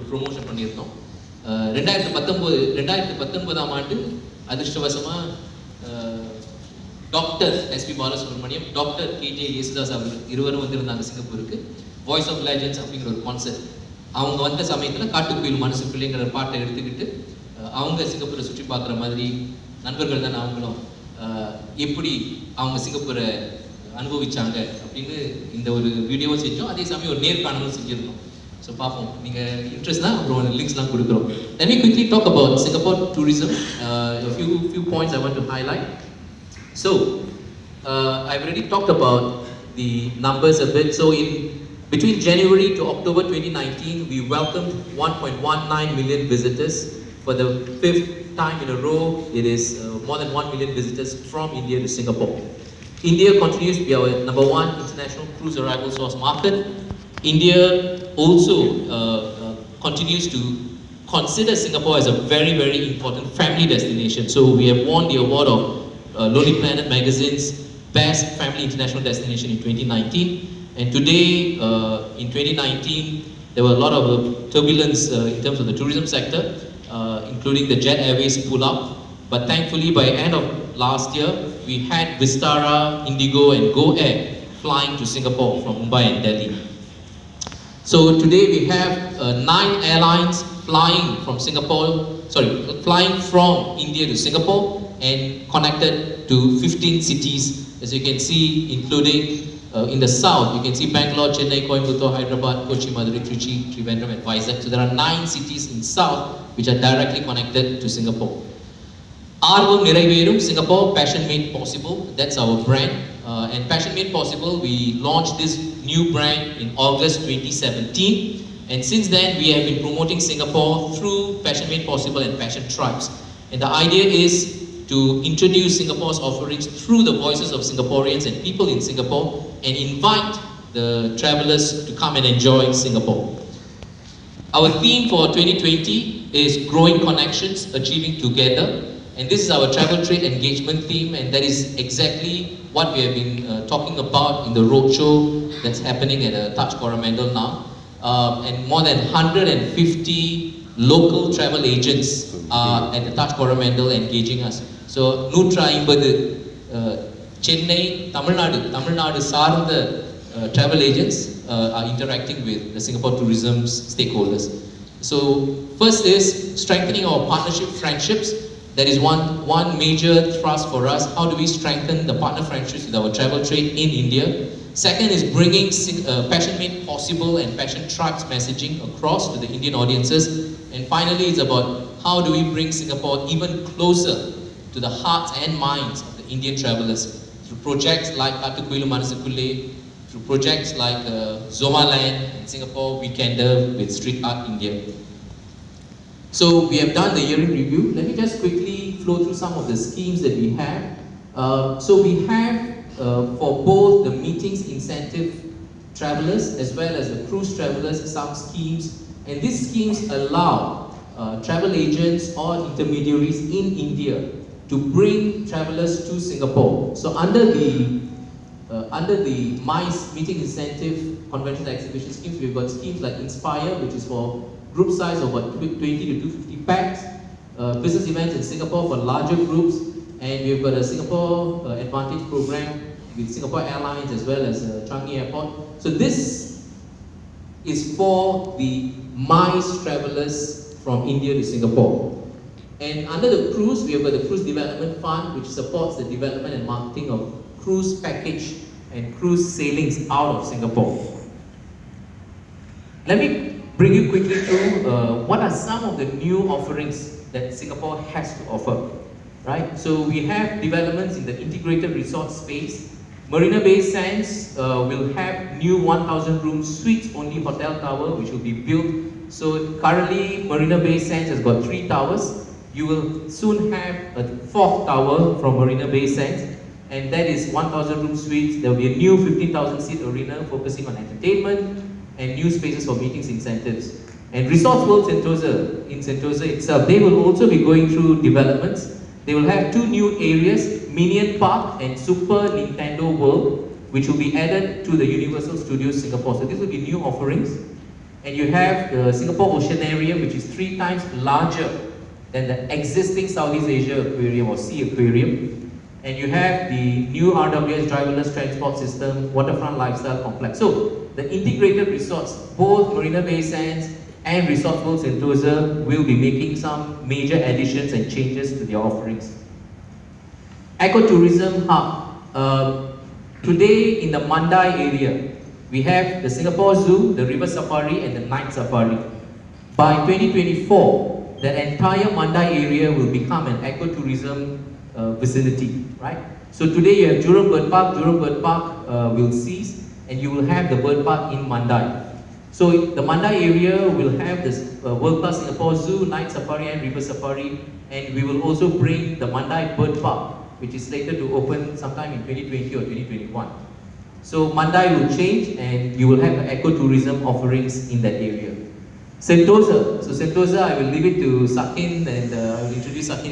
Promotion பண்ணியிருந்தோம். 2019ஆம் ஆண்டு அதிர்ஷ்டவசமாக doctor SP Balasubrahmanyam, doctor KJ Yesudas அவர்கள் இருவரும் வந்திருந்தாங்க சிங்கப்பூருக்கு. வாய்ஸ் ஆஃப் லெஜெண்ட்ஸ் அப்படிங்கிற ஒரு கான்செப்ட். அவங்க வந்த சமயத்தில் காட்டுக்குயில் மனசுக்குள்ளேங்கிற பாட்டை எடுத்துக்கிட்டு அவங்க சிங்கப்பூரை சுற்றி பார்க்குற மாதிரி, நண்பர்கள் தானே அவங்களும், எப்படி அவங்க சிங்கப்பூரை அனுபவிச்சாங்க அப்படின்னு இந்த ஒரு வீடியோவும் செஞ்சோம். அதே சமயம் ஒரு நேர்காணலும் செஞ்சிருந்தோம். ஸோ பார்ப்போம், நீங்கள் இன்ட்ரெஸ்ட் தான் அப்புறம் லிங்க்ஸ்லாம் கொடுக்குறோம். Let me quickly talk about Singapore tourism. A few points I want to highlight. So, I've already talked about the numbers a bit. So, between January to October 2019, we welcomed 1.19 million visitors. For the 5th time in a row, it is more than 1 million visitors from India to Singapore. India continues to be our #1 international cruise arrival source market. India also continues to consider Singapore as a very, very important family destination. So we have won the award of Lonely Planet magazine's Best Family International Destination in 2019. And today, in 2019, there were a lot of turbulence in terms of the tourism sector, including the Jet Airways pull-up. But thankfully, by the end of last year, we had Vistara, Indigo and Go Air flying to Singapore from Mumbai and Delhi. So today we have 9 airlines flying from India to Singapore and connected to 15 cities, as you can see, including in the south, you can see Bangalore, Chennai, Coimbatore, Hyderabad, Kochi, Madurai, Trichy, Trivandrum and Vizag. So there are 9 cities in south which are directly connected to Singapore. Arvam Niraiverum, Singapore, Passion Made Possible, that's our brand. And Passion Made Possible, we launched this new brand in August 2017. And since then, we have been promoting Singapore through Passion Made Possible and Passion Tribes. And the idea is to introduce Singapore's offerings through the voices of Singaporeans and people in Singapore and invite the travelers to come and enjoy Singapore. Our theme for 2020 is Growing Connections, Achieving Together. And this is our travel trade engagement theme, and that is exactly what we have been talking about in the roadshow that's happening at Taj Coromandel now. And more than 150 local travel agents are at the Taj Coromandel engaging us. So, 150 Chennai, Tamil Nadu சார்ந்த travel agents are interacting with the Singapore tourism stakeholders. So, first is strengthening our partnership friendships. That is one major thrust for us. How do we strengthen the partner friendships with our travel trade in India? Second is bringing Passion Made Possible and Passion Tribes messaging across to the Indian audiences. And finally, it's about how do we bring Singapore even closer to the hearts and minds of the Indian travelers through projects like Katukkuilu Manasukulle, through projects like Zomaland and Singapore Weekender with Street Art India. So we have done the yearly review. Let me just quickly flow through some of the schemes that we have. So we have for both the meetings incentive travelers as well as the cruise travelers some schemes, and these schemes allow travel agents or intermediaries in India to bring travelers to Singapore. So under the MICE meeting incentive convention exhibition schemes, we've got schemes like Inspire, which is for group size of about 20 to 250 packs, business events in Singapore for larger groups, and we've got a Singapore Advantage program with Singapore Airlines as well as Changi Airport. So this is for the MICE travelers from India to Singapore. And under the cruise, we have got the Cruise Development Fund, which supports the development and marketing of cruise package and cruise sailings out of Singapore. Let me bring you quickly through what are some of the new offerings that Singapore has to offer, right? So we have developments in the integrated resort space. Marina Bay Sands will have new 1,000 room suites only hotel tower which will be built. So currently Marina Bay Sands has got 3 towers. You will soon have a 4th tower from Marina Bay Sands, and that is 1,000 room suites. There will be a new 15,000 seat arena focusing on entertainment and new spaces for meetings incentives. And Resorts World Sentosa, in Sentosa itself, they will also be going through developments. They will have 2 new areas, Minion Park and Super Nintendo World, which will be added to the Universal Studios Singapore. So these will be new offerings. And you have the Singapore Oceanarium, which is 3 times larger than the existing Southeast Asia Aquarium or Sea Aquarium. And you have the new RWS driverless transport system, waterfront lifestyle complex. So the integrated resorts, both Marina Bay Sands and Resort World Sentosa, will be making some major additions and changes to their offerings. Ecotourism hub. Today in the Mandai area, we have the Singapore Zoo, the River Safari and the Night Safari. By 2024, the entire Mandai area will become an ecotourism vicinity, right? So today you have Jurong Bird Park will cease and you will have the bird park in Mandai. So the Mandai area will have this world-class Singapore Zoo, Night Safari and River Safari, and we will also bring the Mandai Bird Park, which is slated to open sometime in 2020 or 2021. So Mandai will change and you will have ecotourism offerings in that area. Sentosa. So Sentosa, I will leave it to Sakin and I will introduce Sakin.